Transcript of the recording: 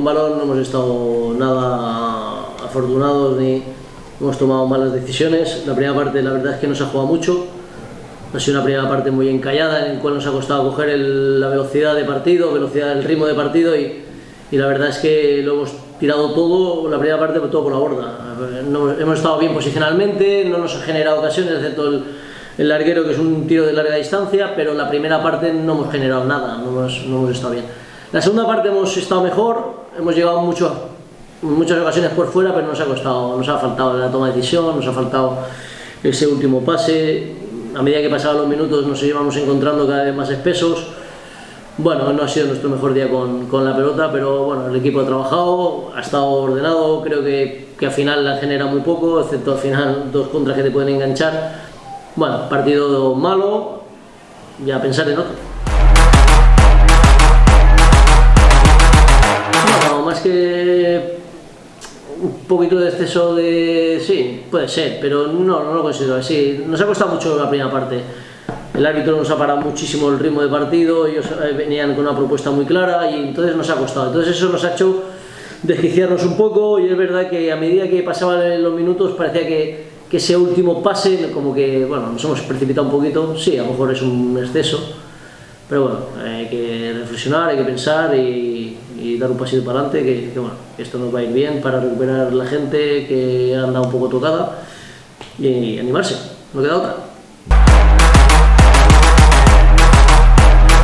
balón no hemos estado nada afortunados ni hemos tomado malas decisiones. La primera parte la verdad es que nos ha jugado mucho, ha sido una primera parte muy encallada en la cual nos ha costado coger la velocidad de partido, el ritmo de partido y la verdad es que lo hemos tirado todo, la primera parte todo por la borda. No, hemos estado bien posicionalmente, no nos ha generado ocasiones, excepto el larguero que es un tiro de larga distancia, pero la primera parte no hemos generado nada, no hemos estado bien. La segunda parte hemos estado mejor, hemos llegado en muchas ocasiones por fuera, pero nos ha faltado la toma de decisión, nos ha faltado ese último pase. A medida que pasaban los minutos nos íbamos encontrando cada vez más espesos. Bueno, no ha sido nuestro mejor día con la pelota, pero bueno, el equipo ha trabajado, ha estado ordenado, creo que al final la genera muy poco, excepto al final 2 contras que te pueden enganchar. Bueno, partido malo, ya a pensar en otro. No, más que un poquito de exceso de... sí, puede ser, pero no lo considero así. Nos ha costado mucho la primera parte. El árbitro nos ha parado muchísimo el ritmo de partido, ellos venían con una propuesta muy clara y entonces nos ha costado. Entonces eso nos ha hecho desquiciarnos un poco y es verdad que a medida que pasaban los minutos parecía que ese último pase, como que, bueno, nos hemos precipitado un poquito. Sí, a lo mejor es un exceso, pero bueno, hay que reflexionar, hay que pensar y dar un pasito para adelante, que bueno, esto nos va a ir bien para recuperar la gente que anda un poco tocada y animarse, no queda otra.